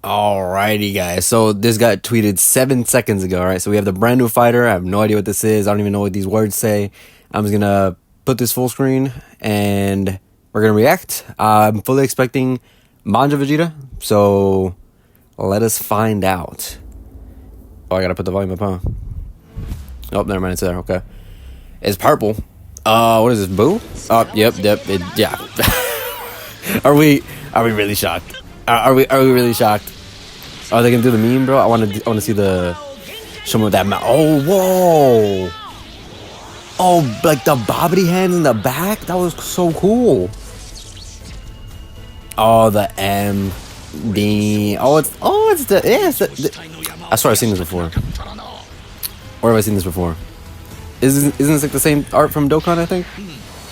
Alrighty, guys. So this got tweeted 7 seconds ago, right? So we have the brand new fighter. I have no idea what this is. I don't even know what these words say. I'm just gonna put this full screen and we're gonna react. I'm fully expecting MAJIN Vegeta, so let us find out. Oh, I gotta put the volume up, huh? Oh, never mind. It's there. Okay, it's purple. What is this? Boo? Oh, yep. Yeah. Are we really shocked? Are we really shocked? Are they gonna do the meme, bro? I want to see the show me what that mouth. Oh, whoa! Oh, like the bobbity hands in the back. That was so cool. Oh, the M, D. It's the I swear I've seen this before. Where have I seen this before? Isn't this like the same art from Dokkan? I think.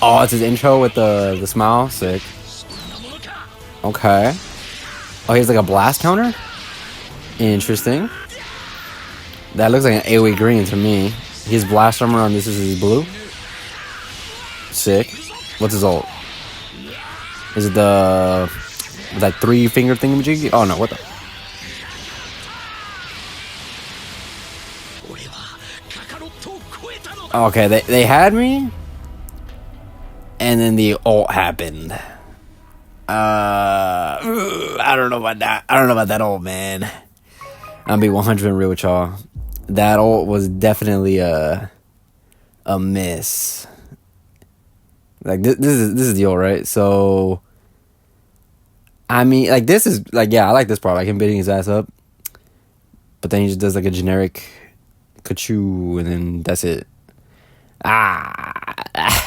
Oh, it's his intro with the smile. Sick. Okay. Oh, he has like a blast counter? Interesting. That looks like an AoE green to me. His blast armor on this is his blue. Sick. What's his ult? Is it that 3-finger thingamajiggy? Oh no, what the? Okay, they had me. And then the ult happened. I don't know about that. I don't know about that ult, man. I'll be 100% real with y'all. That ult was definitely a miss. Like this is the ult, right? So I mean, like this is like, yeah, I like this part. Like him beating his ass up, but then he just does like a generic Kachu, and then that's it.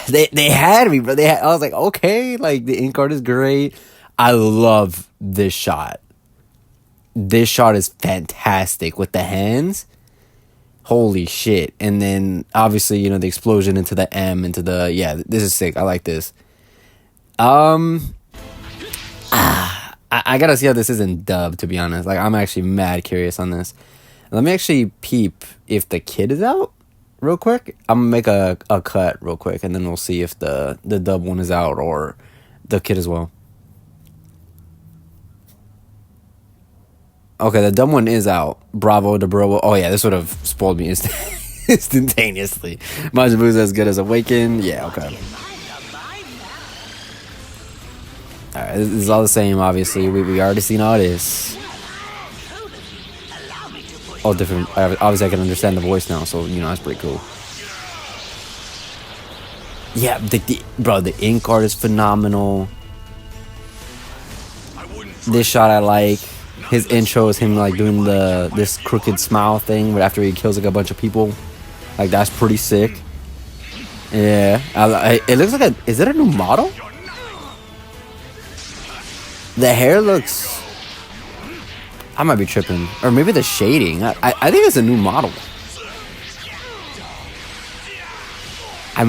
They had me, but I was like, okay, like the ink art is great. I love this shot. This shot is fantastic with the hands. Holy shit. And then obviously, you know, the explosion into the M, into the, yeah, this is sick. I like this. I gotta see how this is in dub, to be honest. Like, I'm actually mad curious on this. Let me actually peep if the kid is out real quick. I'm gonna make a cut real quick, and then we'll see if the dub one is out or the kid as well. Okay, the dub one is out. Bravo to Bro. Oh yeah, this would have spoiled me instantaneously. Majin Buu's as good as Awaken. Yeah, okay. Alright, this is all the same, obviously. We already seen all this. All different. Obviously, I can understand the voice now, so, you know, that's pretty cool. Yeah, bro, the ink art is phenomenal. This shot I like. His intro is him, like, doing this crooked smile thing, but after he kills, like, a bunch of people. Like, that's pretty sick. Yeah. It looks like is it a new model? The hair looks... I might be tripping. Or maybe the shading. I think it's a new model. I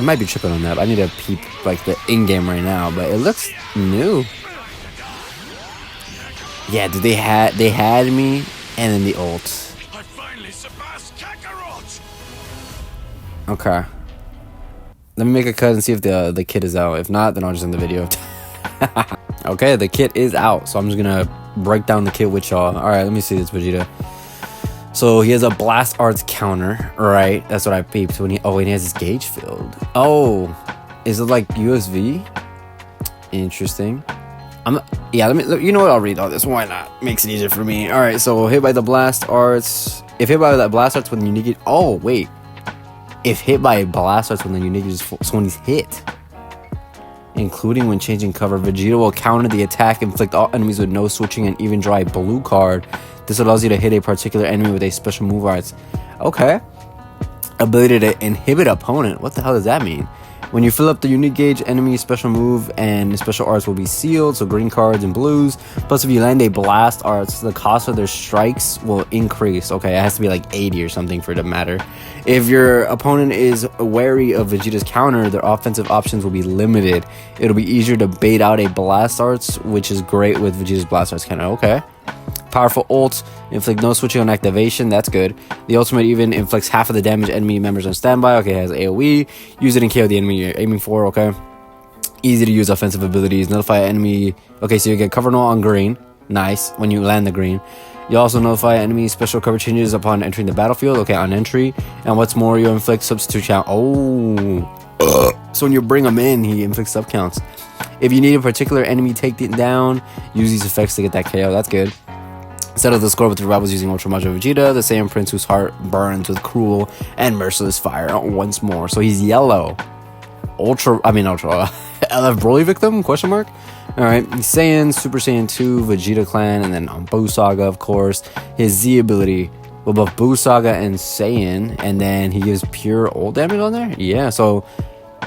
might be tripping on that. I need to peep like the in-game right now, but it looks new. Yeah, dude, they had me, and then the ult. Okay. Let me make a cut and see if the kit is out. If not, then I'll just end the video. Okay, the kit is out, so I'm just gonna break down the kit with y'all. All right, let me see this Vegeta. So he has a blast arts counter, right? That's what I peeped when he has his gauge field. Oh, is it like USV? Interesting. Yeah, you know what? I'll read all this. Why not? Makes it easier for me. All right, so hit by the blast arts. If hit by that blast arts when the unique. Oh wait, if hit by a blast arts when the unique is so when he's hit, including when changing cover, Vegeta will counter the attack, inflict all enemies with no switching, and even draw a blue card. This allows you to hit a particular enemy with a special move arts. Okay. Ability to inhibit opponent. What the hell does that mean? When you fill up the unique gauge, enemy special move and special arts will be sealed, so green cards and blues. Plus, if you land a blast arts, the cost of their strikes will increase. Okay, it has to be like 80 or something for it to matter. If your opponent is wary of Vegeta's counter, their offensive options will be limited. It'll be easier to bait out a blast arts, which is great with Vegeta's blast arts counter. Okay. Powerful ult, inflict no switching on activation, that's good. The ultimate even inflicts half of the damage enemy members on standby. Okay, it has AoE. Use it and KO the enemy you're aiming for, okay. Easy to use offensive abilities. Notify enemy. Okay, so you get cover null on green. Nice. When you land the green. You also notify enemy special cover changes upon entering the battlefield. Okay, on entry. And what's more, you inflict substitute count. Oh. So when you bring him in, he inflicts sub counts. If you need a particular enemy take it down, use these effects to get that KO. That's good. Settle the score with the rivals using Ultra Majin Vegeta, the same prince whose heart burns with cruel and merciless fire once more. So he's yellow. Ultra LF Broly victim? Question mark? Alright, Saiyan, Super Saiyan 2, Vegeta Clan, and then on Buu Saga, of course. His Z ability will buff Buu Saga and Saiyan, and then he gives pure ult damage on there? Yeah, so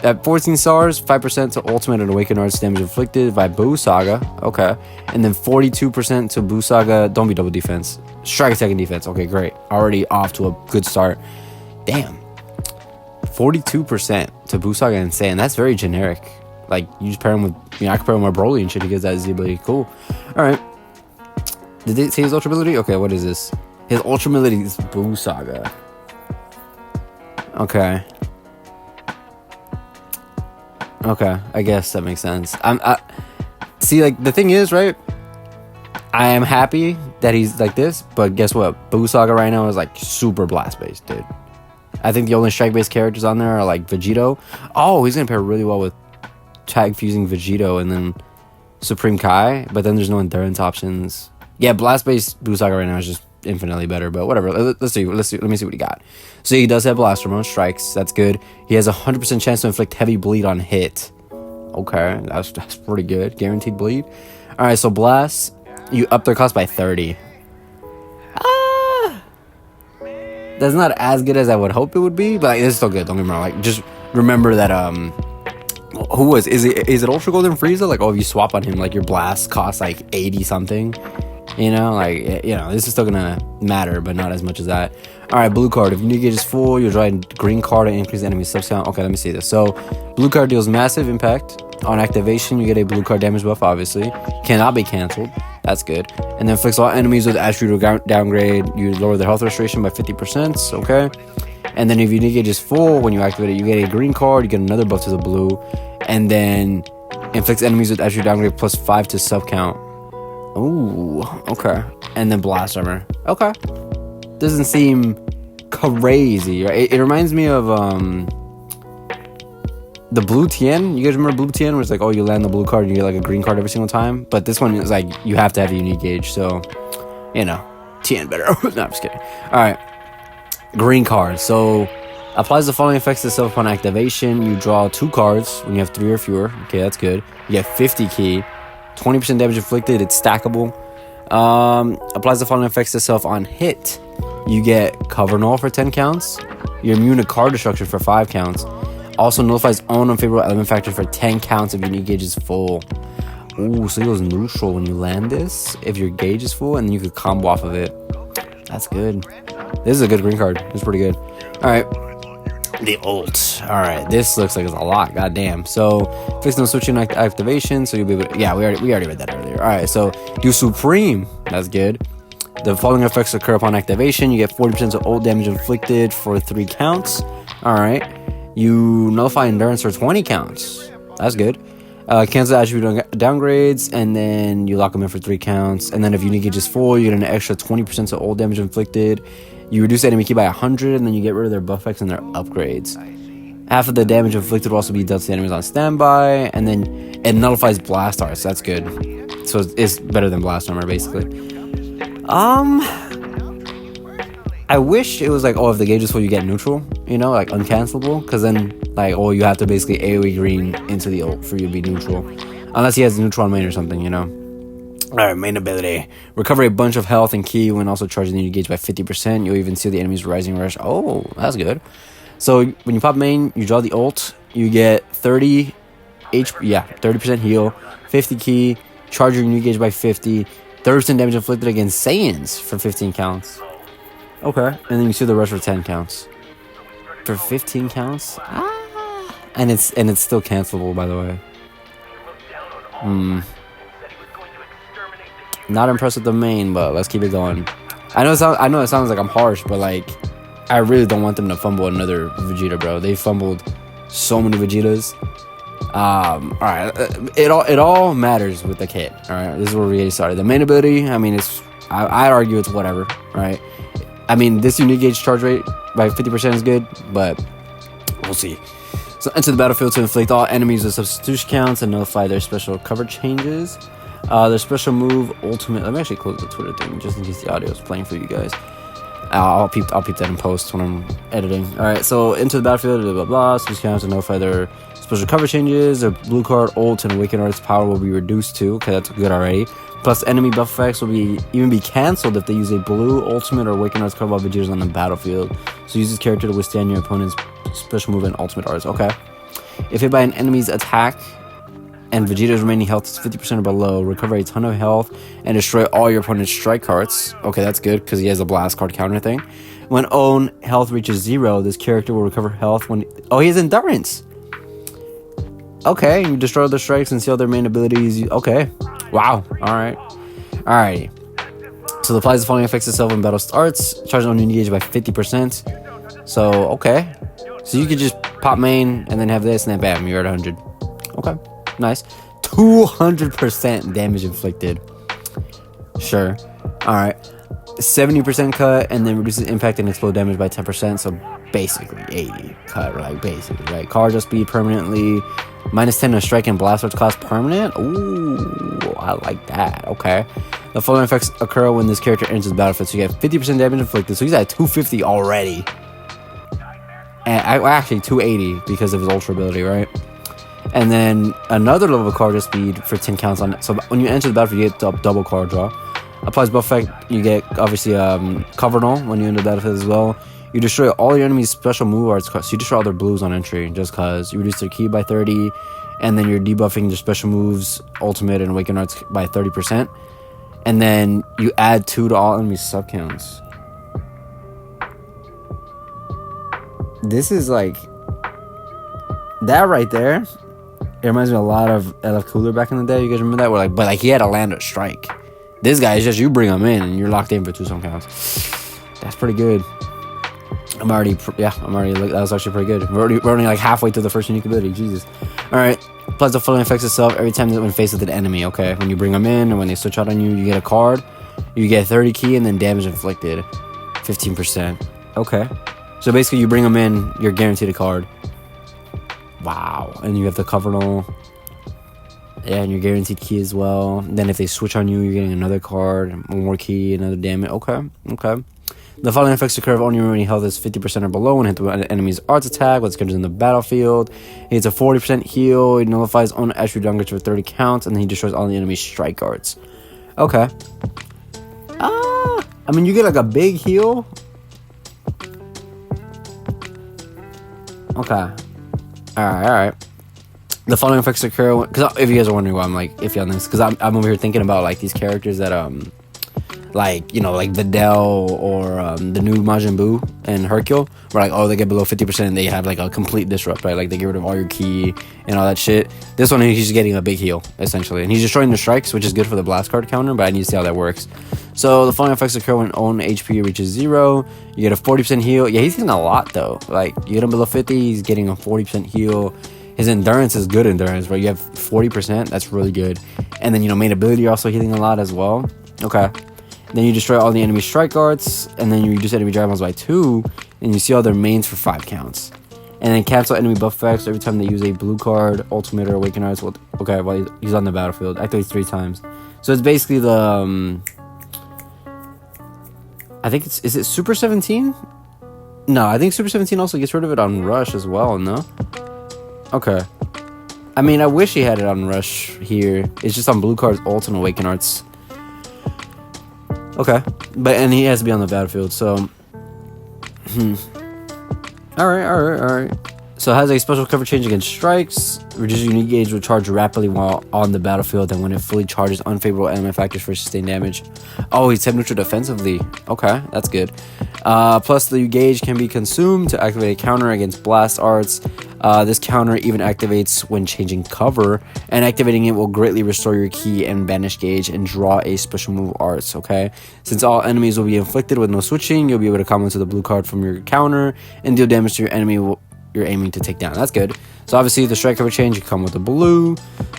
at 14 stars, 5% to Ultimate and Awakened Arts damage inflicted by Buu Saga. Okay. And then 42% to Buu Saga. Don't be double defense. Strike attack and defense. Okay, great. Already off to a good start. Damn. 42% to Buu Saga and Saiyan. That's very generic. Like, you just pair him with, I can pair him with Broly and shit. He gets that Z ability. Cool. Alright. Did they say his Ultra ability? Okay, what is this? His Ultra ability is Buu Saga. Okay. Okay, I guess that makes sense. See, like, the thing is, right? I am happy that he's like this, but guess what? Buu Saga right now is, like, super blast-based, dude. I think the only strike-based characters on there are, like, Vegito. Oh, he's gonna pair really well with tag-fusing Vegito and then Supreme Kai, but then there's no endurance options. Yeah, blast-based Buu Saga right now is just infinitely better, but whatever. Let's see. Let me see what he got. So he does have blast hormone strikes. That's good. He has a 100% chance to inflict heavy bleed on hit. Okay, that's pretty good. Guaranteed bleed. All right, so blast, you up their cost by 30. That's not as good as I would hope it would be, but like, it's still good. Don't get me wrong. Like, just remember that is it Ultra Golden Frieza? Like, oh, if you swap on him, like, your blast costs like 80 something. You know, like, you know, this is still gonna matter, but not as much as that. Alright, blue card. If your new gauge is full, you'll draw a green card and increase the enemy sub count. Okay, let me see this. So, blue card deals massive impact. On activation, you get a blue card damage buff, obviously. Cannot be cancelled. That's good. And then afflicts all enemies with attribute downgrade. You lower their health restoration by 50%. Okay. And then if your new gauge is full, when you activate it, you get a green card. You get another buff to the blue. And then inflicts enemies with attribute downgrade plus 5 to sub count. Ooh, okay. And then blast armor. Okay. Doesn't seem crazy, right? It reminds me of the blue Tien. You guys remember blue Tien, where it's like, oh, you land the blue card and you get like a green card every single time? But this one is like, you have to have a unique gauge, so, you know, Tien better. No, I'm just kidding. Alright. Green card. So, applies the following effects to itself upon activation. You draw 2 cards when you have 3 or fewer. Okay, that's good. You get 50 ki. 20% damage inflicted. It's stackable. Applies the following effects to itself on hit. You get cover null for 10 counts. You're immune to card destruction for 5 counts. Also nullifies own unfavorable element factor for 10 counts if your new gauge is full. Ooh, so it goes neutral when you land this if your gauge is full, and then you could combo off of it. That's good. This is a good green card. It's pretty good. Alright. The ult. Alright, this looks like it's a lot. Goddamn. So, fix no switching activation, so you'll be able to, yeah, we already read that earlier. Alright, so do Supreme. That's good. The following effects occur upon activation. You get 40% of ult damage inflicted for 3 counts. Alright. You nullify endurance for 20 counts. That's good. Cancel attribute downgrades, and then you lock them in for 3 counts. And then if your new gauge is full, you get an extra 20% of ult damage inflicted. You reduce enemy ki by 100, and then you get rid of their buff effects and their upgrades. Half of the damage inflicted will also be dealt to enemies on standby, and then it nullifies blast arts. That's good. So it's better than blast armor, basically. I wish it was like, oh, if the gauge is full, you get neutral, you know, like uncancelable, because then, like, oh, you have to basically AoE green into the ult for you to be neutral. Unless he has neutron main or something, you know. Alright, main ability. Recover a bunch of health and ki when also charging the new gauge by 50%. You'll even see the enemy's rising rush. Oh, that's good. So, when you pop main, you draw the ult, you get 30 HP, yeah, 30% heal, 50 ki, charge your new gauge by 50, 30% damage inflicted against Saiyans for 15 counts. Okay, and then you see the rush for 10 counts. For 15 counts? And it's still cancelable, by the way. Not impressed with the main, but let's keep it going. I know it sounds like I'm harsh, but like, I really don't want them to fumble another Vegeta, bro. They fumbled so many Vegetas. All right, it all matters with the kit. All right, this is where we get started. The main ability, I mean, I'd argue it's whatever, right? I mean, this unique gauge charge rate by 50% is good, but we'll see. So enter the battlefield to inflict all enemies with substitution counts and notify their special cover changes. Their special move, ultimate. Let me actually close the Twitter thing just in case the audio is playing for you guys. I'll peep that in post when I'm editing. All right, so into the battlefield, blah blah blah. Substitution counts and notify their special cover changes. Their blue card, ult, and awakened art's power will be reduced to. Okay, that's good already. Plus, enemy buff effects will even be cancelled if they use a blue, ultimate, or awakened arts card while Vegeta's on the battlefield. So use this character to withstand your opponent's special move and ultimate arts. Okay. If hit by an enemy's attack and Vegeta's remaining health is 50% or below, recover a ton of health and destroy all your opponent's strike cards. Okay, that's good because he has a blast card counter thing. When own health reaches 0, this character will recover health when... Oh, he has endurance. Okay, you destroy other strikes and see all their main abilities. Okay. Wow. Alright. Alrighty. So the applies the following effects itself when battle starts. Charge on engage by 50%. So, okay. So you could just pop main and then have this and then bam, you're at 100. Okay. Nice. 200% damage inflicted. Sure. Alright. 70% cut and then reduces impact and explode damage by 10%. So basically 80 cut, like basically, right? Card just speed permanently. -10 to strike and blast arts cost permanent. Ooh, I like that. Okay. The following effects occur when this character enters the battlefield. So you get 50% damage inflicted. So he's at 250 already. And actually 280 because of his ultra ability, right? And then another level of card speed for 10 counts on it. So when you enter the battlefield, you get double card draw. Applies buff effect. You get obviously cover null when you enter the battlefield as well. You destroy all your enemies' special move arts. So you destroy all their blues on entry just cause. You reduce their key by 30, and then you're debuffing their special moves, ultimate and awakened arts by 30%. And then you add 2 to all enemies' sub counts. This is like that right there. It reminds me a lot of LF Cooler back in the day. You guys remember that? Where but he had to land a strike. This guy is just you bring him in and you're locked in for 2 sub counts. That's pretty good. I'm already. That was actually pretty good. We're only like halfway through the first unique ability. Jesus. All right. Plus the following affects itself every time that when faced with an enemy. Okay. When you bring them in or when they switch out on you, you get a card. You get 30 key and then damage inflicted, 15%. Okay. So basically, you bring them in, you're guaranteed a card. Wow. And you have the cover null. Yeah, and you're guaranteed key as well. Then if they switch on you, you're getting another card, one more key, another damage. Okay. Okay. The following effects occur if only remaining health is 50% or below when hit the enemy's arts attack. What's characters in the battlefield. He gets a 40% heal. He nullifies own attribute downgrades for 30 counts, and then he destroys all the enemy's strike arts. Okay. I mean, you get like a big heal. Okay. Alright. The following effects occur because if you guys are wondering why I'm like iffy on this, because I'm over here thinking about like these characters that like, you know, like Videl or the new Majin Buu and Hercule, where like, oh, they get below 50% and they have like a complete disrupt, right? Like they get rid of all your key and all that shit. This one, he's just getting a big heal, essentially. And he's destroying the strikes, which is good for the blast card counter, but I need to see how that works. So the following effects occur when own HP reaches 0. You get a 40% heal. Yeah, he's getting a lot though. Like you get him below 50, he's getting a 40% heal. His endurance is good endurance, right? You have 40%, that's really good. And then, you know, main ability, you're also healing a lot as well. Okay. Then you destroy all the enemy strike arts, and then you reduce enemy drive ones by 2, and you see all their mains for 5 counts. And then cancel enemy buff effects every time they use a blue card, ultimate, or awaken arts. Okay, while he's on the battlefield. Activates 3 times. So it's basically the I think is it Super 17? No, I think Super 17 also gets rid of it on Rush as well, no? Okay. I mean, I wish he had it on Rush here. It's just on blue cards, ult, and awaken arts. Okay, and he has to be on the battlefield, so... Alright. So it has a special cover change against strikes. Reduces unique gauge will charge rapidly while on the battlefield, and when it fully charges, unfavorable element factors for sustained damage. Oh, he's neutral defensively. Okay, that's good. Plus, the gauge can be consumed to activate a counter against blast arts. This counter even activates when changing cover, and activating it will greatly restore your key and banish gauge and draw a special move arts. Okay, since all enemies will be inflicted with no switching, you'll be able to comment to the blue card from your counter and deal damage to your you're aiming to take down. That's good. So obviously the strike cover change, you come with the blue.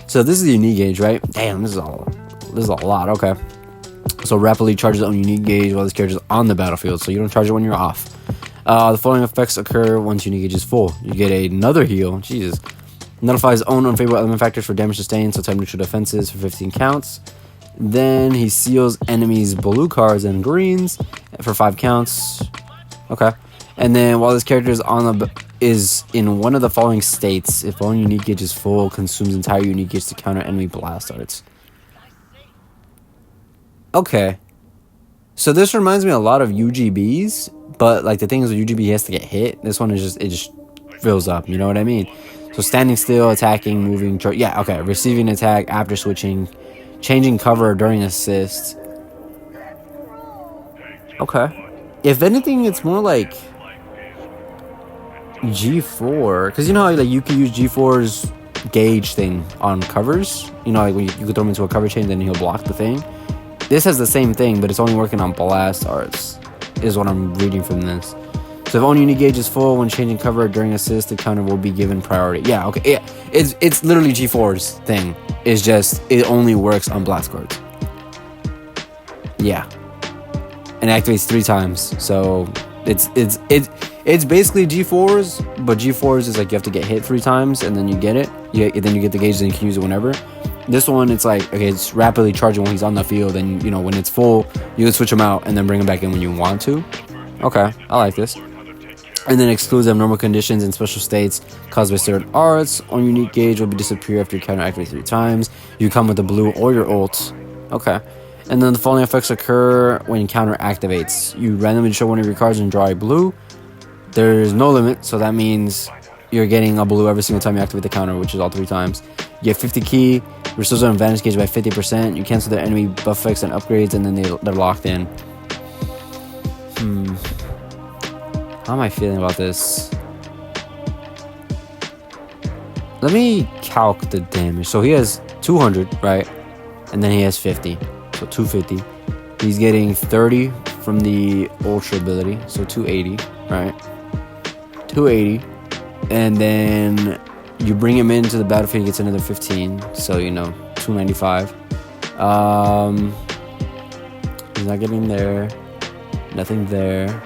So this is the unique gauge, right? Damn, this is a lot. Okay. So rapidly charges on unique gauge while this character is on the battlefield. So you don't charge it when you're off. The following effects occur once unique gauge is full. You get another heal. Jesus. Nullifies own unfavorable element factors for damage sustained, so type neutral defenses for 15 counts. Then he seals enemies blue cards and greens for 5 counts. Okay. And then while this character is in one of the following states, if own unique gauge is full, consumes entire unique gauge to counter enemy blast arts. Okay. So this reminds me a lot of UGBs, but like the thing is with UGB he has to get hit. This one is just fills up, you know what I mean? So standing still, attacking, moving, yeah, okay. Receiving attack after switching, changing cover during assist. Okay. If anything, it's more like G4, because you know how like you can use G4's gauge thing on covers. You know, like when you could throw him into a cover chain, then he'll block the thing. This has the same thing, but it's only working on blast arts, is what I'm reading from this. So if only unique gauge is full when changing cover during assist, the counter will be given priority. Yeah, okay, yeah. It's literally G4's thing. It's just it only works on blast cards. Yeah, and it activates 3 times. So it's basically G4's, but G4's is like you have to get hit 3 times and then you get it. Then you get the gauge and you can use it whenever. This one, it's like, okay, it's rapidly charging when he's on the field, and you know when it's full, you can switch him out and then bring him back in when you want to. Okay, I like this. And then excludes abnormal conditions and special states caused by certain arts. On unique gauge will be disappear after your counter activates 3 times. You come with the blue or your ult. Okay. And then the following effects occur when counter activates. You randomly show one of your cards and draw a blue. There's no limit, so that means you're getting a blue every single time you activate the counter, which is all 3 times. You get 50 key, restores an advantage gauge by 50%. You cancel their enemy buff effects and upgrades, and then they're locked in. How am I feeling about this? Let me calc the damage. So he has 200, right? And then he has 50. So 250. He's getting 30 from the ultra ability. So 280, right? 280. And then you bring him into the battlefield, he gets another 15. So, you know, 295. He's not getting there. Nothing there.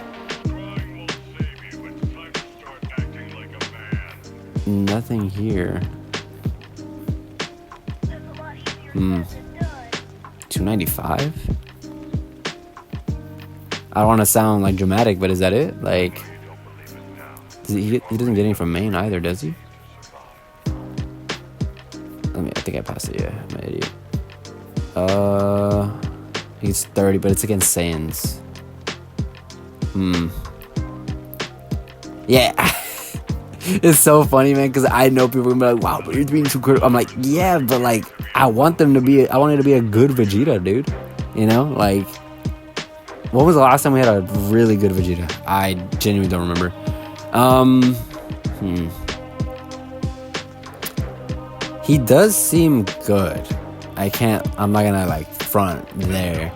Nothing here. 295? I don't want to sound like dramatic, but is that it? Like, he doesn't get any from main either, does he? I think I passed it. Yeah, I'm an idiot. He's 30, but it's against Saiyans. Yeah. It's so funny, man, because I know people are gonna be like, wow, but you're being too critical. I'm like, yeah, but like I want it to be a good Vegeta, dude. You know, like, when was the last time we had a really good Vegeta? I genuinely don't remember. He does seem good. I'm not gonna like front there.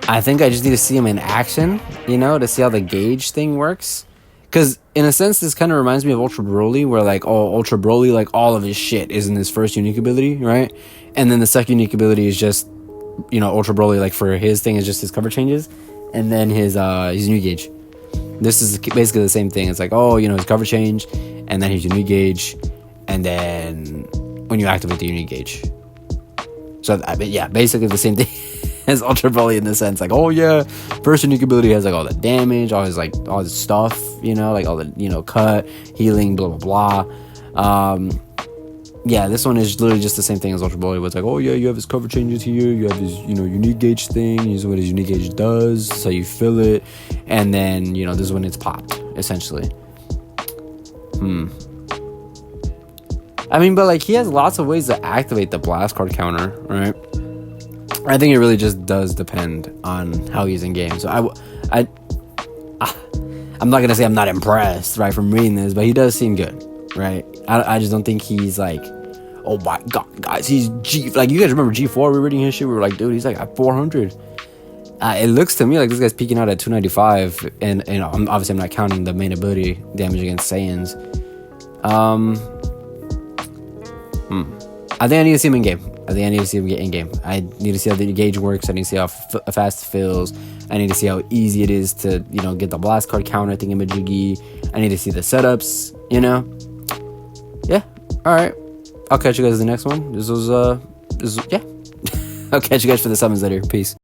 I think I just need to see him in action, you know, to see how the gauge thing works. Because in a sense, this kind of reminds me of Ultra Broly, where like, Ultra Broly, like all of his shit is in his first unique ability, right? And then the second unique ability is just, you know, Ultra Broly, like for his thing is just his cover changes, and then his unique gauge. This is basically the same thing. It's like, you know, his cover change, and then his unique gauge, and then when you activate the unique gauge. So yeah, basically the same thing as Ultra Broly in the sense, like, first unique ability has like all the damage, all his stuff, you know, like all the, you know, cut, healing, blah blah blah. Yeah, this one is literally just the same thing as Ultra Broly, but it's like, you have his cover changes here, you have his, you know, unique gauge thing, this is what his unique gauge does, so you fill it, and then, you know, this is when it's popped, essentially. I mean, but like, he has lots of ways to activate the blast card counter, right? I think it really just does depend on how he's in game. So I'm not gonna say I'm not impressed, right, from reading this, but he does seem good, right? I just don't think he's like, oh my god, guys, he's G. Like, you guys remember G4? We were reading his shit. We were like, dude, he's like at 400. It looks to me like this guy's peaking out at 295, and you know, obviously I'm not counting the main ability damage against Saiyans. I think I need to see him in game. I need to see him in game. I need to see how the gauge works. I need to see how fast it feels. I need to see how easy it is to, you know, get the blast card counter thingamajiggy. I need to see the setups, you know. Yeah. All right. I'll catch you guys in the next one. This was yeah. I'll catch you guys for the summons later. Peace.